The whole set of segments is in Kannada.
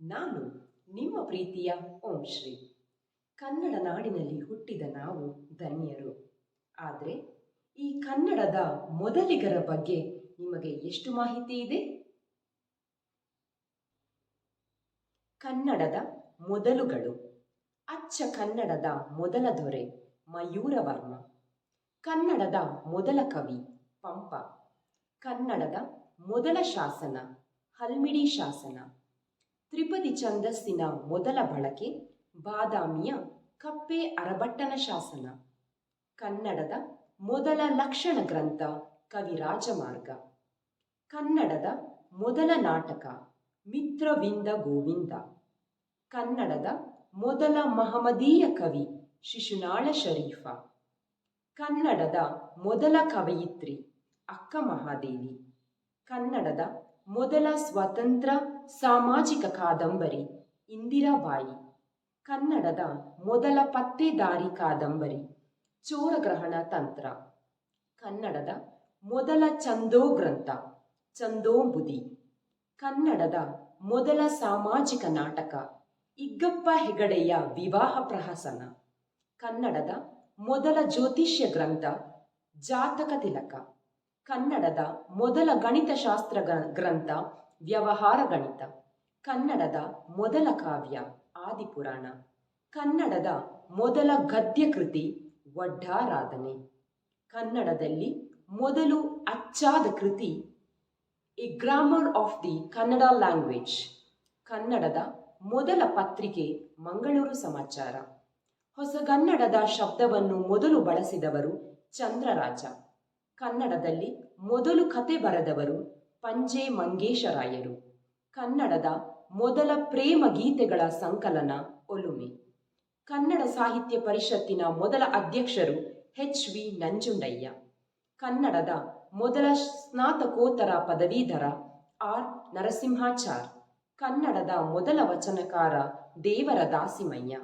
ನಾನು ನಿಮ್ಮ ಪ್ರೀತಿಯ ಓಂ ಶ್ರೀ. ಕನ್ನಡ ನಾಡಿನಲ್ಲಿ ಹುಟ್ಟಿದ ನಾವು ಧನ್ಯರು. ಆದರೆ ಈ ಕನ್ನಡದ ಮೊದಲಿಗರ ಬಗ್ಗೆ ನಿಮಗೆ ಎಷ್ಟು ಮಾಹಿತಿ ಇದೆ? ಕನ್ನಡದ ಮೊದಲುಗಳು. ಅಚ್ಚ ಕನ್ನಡದ ಮೊದಲ ದೊರೆ ಮಯೂರವರ್ಮ. ಕನ್ನಡದ ಮೊದಲ ಕವಿ ಪಂಪ. ಕನ್ನಡದ ಮೊದಲ ಶಾಸನ ಹಲ್ಮಿಡಿ ಶಾಸನ. ತ್ರಿಪದಿ ಛಂದಸ್ಸಿನ ಮೊದಲ ಬಳಕೆ ಬಾದಾಮಿಯ ಕಪ್ಪೆ ಅರಬಟ್ಟನ ಶಾಸನ. ಕನ್ನಡದ ಮೊದಲ ಲಕ್ಷಣ ಗ್ರಂಥ ಕವಿರಾಜಮಾರ್ಗ. ಕನ್ನಡದ ಮೊದಲ ನಾಟಕ ಮಿತ್ರವಿಂದ ಗೋವಿಂದ. ಕನ್ನಡದ ಮೊದಲ ಮಹಮದೀಯ ಕವಿ ಶಿಶುನಾಳ ಶರೀಫ. ಕನ್ನಡದ ಮೊದಲ ಕವಯಿತ್ರಿ ಅಕ್ಕ ಮಹಾದೇವಿ. ಕನ್ನಡದ ಮೊದಲ ಸ್ವತಂತ್ರ ಸಾಮಾಜಿಕ ಕಾದಂಬರಿ ಇಂದಿರಾಬಾಯಿ. ಕನ್ನಡದ ಮೊದಲ ಪತ್ತೇದಾರಿ ಕಾದಂಬರಿ ಚೋರಗ್ರಹಣ ತಂತ್ರ. ಕನ್ನಡದ ಮೊದಲ ಛಂದೋ ಗ್ರಂಥ ಛಂದೋಂಬುದಿ. ಕನ್ನಡದ ಮೊದಲ ಸಾಮಾಜಿಕ ನಾಟಕ ಇಗ್ಗಪ್ಪ ಹೆಗಡೆಯ ವಿವಾಹ ಪ್ರಹಸನ. ಕನ್ನಡದ ಮೊದಲ ಜ್ಯೋತಿಷ್ಯ ಗ್ರಂಥ ಜಾತಕ ತಿಲಕ. ಕನ್ನಡದ ಮೊದಲ ಗಣಿತಶಾಸ್ತ್ರ ಗ್ರಂಥ ವ್ಯವಹಾರ ಗಣಿತ. ಕನ್ನಡದ ಮೊದಲ ಕಾವ್ಯ ಆದಿಪುರಾಣ. ಕನ್ನಡದ ಮೊದಲ ಗದ್ಯ ಕೃತಿ ವಡ್ಡಾರಾಧನೆ. ಕನ್ನಡದಲ್ಲಿ ಮೊದಲು ಅಚ್ಚಾದ ಕೃತಿ A grammar of the Kannada language. ಕನ್ನಡದ ಮೊದಲ ಪತ್ರಿಕೆ ಮಂಗಳೂರು ಸಮಾಚಾರ. ಹೊಸಗನ್ನಡದ ಶಬ್ದವನ್ನು ಮೊದಲು ಬಳಸಿದವರು ಚಂದ್ರರಾಜ. ಕನ್ನಡದಲ್ಲಿ ಮೊದಲು ಕತೆ ಬರೆದವರು ಪಂಜೆ ಮಂಗೇಶರಾಯರು. ಕನ್ನಡದ ಮೊದಲ ಪ್ರೇಮ ಗೀತೆಗಳ ಸಂಕಲನ ಒಲುಮೆ. ಕನ್ನಡ ಸಾಹಿತ್ಯ ಪರಿಷತ್ತಿನ ಮೊದಲ ಅಧ್ಯಕ್ಷರು HV ನಂಜುಂಡಯ್ಯ. ಕನ್ನಡದ ಮೊದಲ ಸ್ನಾತಕೋತ್ತರ ಪದವೀಧರ R ನರಸಿಂಹಾಚಾರ್. ಕನ್ನಡದ ಮೊದಲ ವಚನಕಾರ ದೇವರ ದಾಸಿಮಯ್ಯ.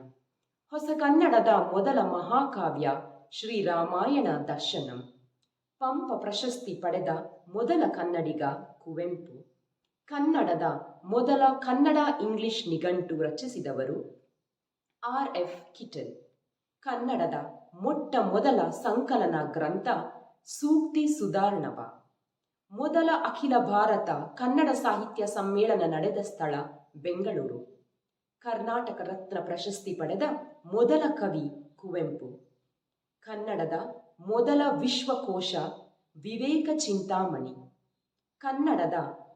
ಹೊಸಗನ್ನಡದ ಮೊದಲ ಮಹಾಕಾವ್ಯ ಶ್ರೀರಾಮಾಯಣ ದರ್ಶನಂ. ಪಂಪ ಪ್ರಶಸ್ತಿ ಪಡೆದ ಮೊದಲ ಕನ್ನಡಿಗ ಕುವೆಂಪು. ಕನ್ನಡದ ಮೊದಲ ಕನ್ನಡ ಇಂಗ್ಲಿಷ್ ನಿಘಂಟು ರಚಿಸಿದವರು RF ಕಿಟಲ್. ಕನ್ನಡದ ಮೊಟ್ಟ ಮೊದಲ ಸಂಕಲನ ಗ್ರಂಥ ಸೂಕ್ತಿ ಸುಧಾರ್ಣವ. ಮೊದಲ ಅಖಿಲ ಭಾರತ ಕನ್ನಡ ಸಾಹಿತ್ಯ ಸಮ್ಮೇಳನ ನಡೆದ ಸ್ಥಳ ಬೆಂಗಳೂರು. ಕರ್ನಾಟಕ ರತ್ನ ಪ್ರಶಸ್ತಿ ಪಡೆದ ಮೊದಲ ಕವಿ ಕುವೆಂಪು. ಕನ್ನಡದ ಮೊದಲ ವಿಶ್ವಕೋಶ ವಿವೇಕ ಚಿಂತಾಮಣಿ. ಕನ್ನಡದ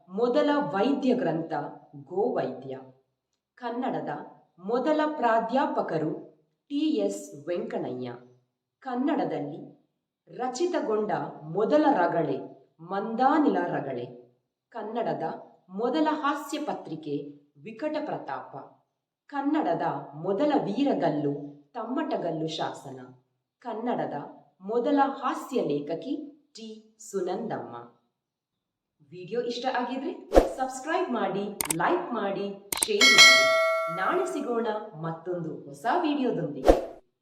ಮೊದಲ ವೈದ್ಯ ಗ್ರಂಥ ಗೋವೈದ್ಯ. ಕನ್ನಡದ ಮೊದಲ ಪ್ರಾಧ್ಯಾಪಕರು TS ವೆಂಕಣ್ಣಯ್ಯ. ಕನ್ನಡದಲ್ಲಿ ರಚಿತಗೊಂಡ ಮೊದಲ ರಗಳೆ ಮಂದಾನಿಲ ರಗಳೆ. ಕನ್ನಡದ ಮೊದಲ ಹಾಸ್ಯ ಪತ್ರಿಕೆ ವಿಕಟ ಪ್ರತಾಪ. ಕನ್ನಡದ ಮೊದಲ ವೀರಗಲ್ಲು ತಮ್ಮಟಗಲ್ಲು ಶಾಸನ. ಕನ್ನಡದ ಮೊದಲ ಹಾಸ್ಯ ಲೇಖಕಿ T ಸುನಂದಮ್ಮ. ವಿಡಿಯೋ ಇಷ್ಟ ಆಗಿದ್ರೆ ಸಬ್ಸ್ಕ್ರೈಬ್ ಮಾಡಿ, ಲೈಕ್ ಮಾಡಿ, ಶೇರ್ ಮಾಡಿ. ನಾಳೆ ಸಿಗೋಣ ಮತ್ತೊಂದು ಹೊಸ ವಿಡಿಯೋದೊಂದಿಗೆ.